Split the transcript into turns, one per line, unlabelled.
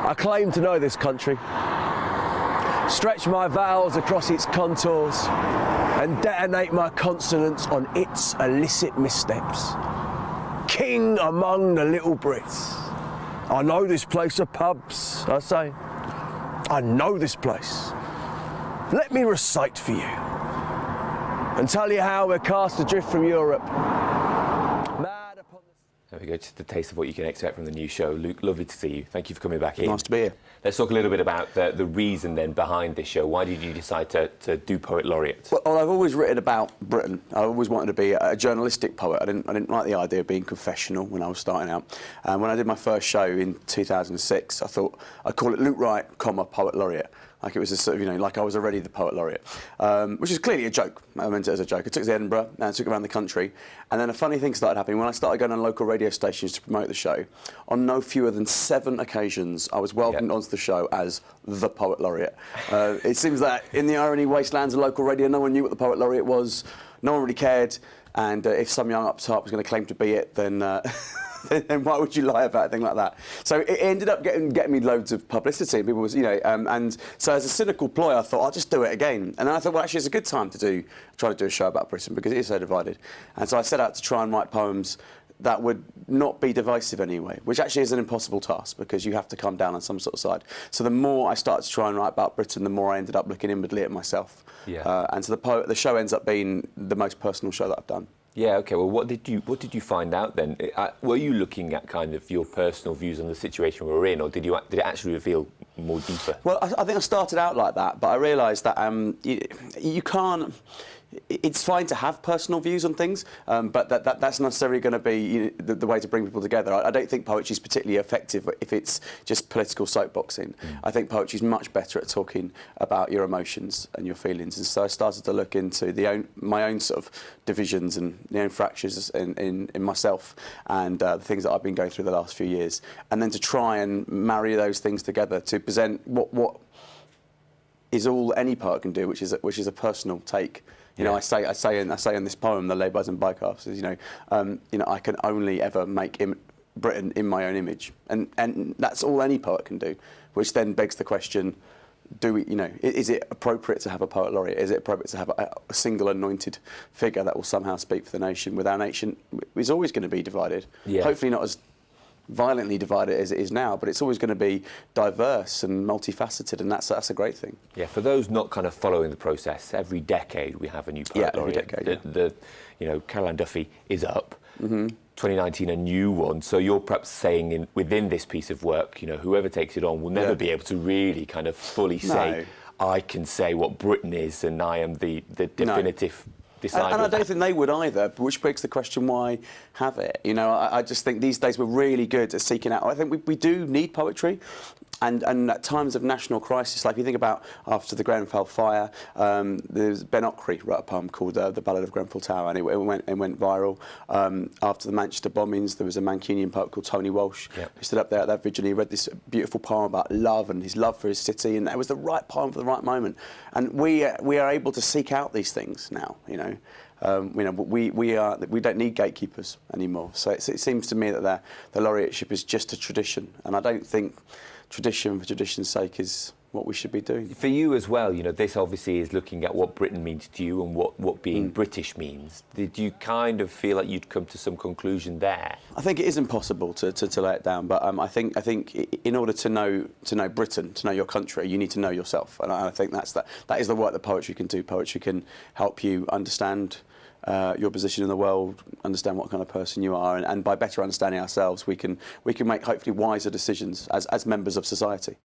I claim to know this country, stretch my vowels across its contours, and detonate my consonants on its illicit missteps. King among the little Brits. I know this place of pubs, I say. I know this place. Let me recite for you and tell you how we're cast adrift from Europe. Mad upon the...
There we go, just a taste of what you can expect from the new show. Luke, lovely to see you. Thank you for coming back in.
Nice to be here.
Let's talk a little bit about the reason then behind this show. Why did you decide to do Poet Laureate?
Well, I've always written about Britain. I always wanted to be a journalistic poet. I didn't like the idea of being confessional when I was starting out. And when I did my first show in 2006, I thought I'd call it Luke Wright, Poet Laureate. Like it was a sort of, you know, like I was already the Poet Laureate, which is clearly a joke. I meant it as a joke. I took it to Edinburgh and I took it around the country. And then a funny thing started happening. When I started going on local radio stations to promote the show, on no fewer than 7 occasions, I was welcomed onto the show as the Poet Laureate. It seems that in the irony wastelands of local radio, no one knew what the Poet Laureate was. No one really cared. And if some young upstart was going to claim to be it, then... then why would you lie about a thing like that? So it ended up getting me loads of publicity. People was, you know, and so as a cynical ploy, I thought I'll just do it again. And then I thought, well, actually, it's a good time to try to do a show about Britain because it is so divided. And so I set out to try and write poems that would not be divisive anyway, which actually is an impossible task because you have to come down on some sort of side. So the more I started to try and write about Britain, the more I ended up looking inwardly at myself.
Yeah.
And so the show ends up being the most personal show that I've done.
Yeah, OK. Well, what did you find out then? Were you looking at kind of your personal views on the situation we're in, or did it actually reveal more deeper?
Well, I think I started out like that, but I realised that you can't... It's fine to have personal views on things, but that's not necessarily going to be the way to bring people together. I don't think poetry is particularly effective if it's just political soapboxing. I think poetry is much better at talking about your emotions and your feelings. And so I started to look into my own sort of divisions and fractures in myself and the things that I've been going through the last few years, and then to try and marry those things together to present what is all any poet can do, which is a personal take. You know, I say in this poem, "The Labours and Bycalves," is I can only ever make Britain in my own image, and that's all any poet can do. Which then begs the question: is it appropriate to have a Poet Laureate? Is it appropriate to have a single anointed figure that will somehow speak for the nation? With our nation, is always going to be divided. Yeah. Hopefully not as violently divided as it is now, but it's always going to be diverse and multifaceted, and that's a great thing.
Yeah, for those not kind of following the process, every decade we have a new Poet Laureate.
Every decade,
Caroline Duffy is up. 2019, a new one. So you're perhaps saying within this piece of work, whoever takes it on will never be able to really kind of fully say, I can say what Britain is, and I am the definitive.
And I don't think they would either, which begs the question, why have it? I just think these days we're really good at seeking out. I think we do need poetry, and at times of national crisis, like you think about after the Grenfell fire, there's Ben Ockery wrote a poem called The Ballad of Grenfell Tower, and it went viral. After the Manchester bombings, there was a Mancunian poet called Tony Walsh who stood up there at that vigil. He read this beautiful poem about love and his love for his city, and it was the right poem for the right moment. And we are able to seek out these things now. We don't need gatekeepers anymore. So it seems to me that the laureateship is just a tradition, and I don't think tradition for tradition's sake is what we should be doing.
For you as well, this obviously is looking at what Britain means to you and what being British means. Did you kind of feel like you'd come to some conclusion there?
I think it is impossible to lay it down, but I think in order to know Britain, to know your country, you need to know yourself, and I think that is the work that poetry can do. Poetry can help you understand your position in the world, understand what kind of person you are, and by better understanding ourselves, we can make hopefully wiser decisions as members of society.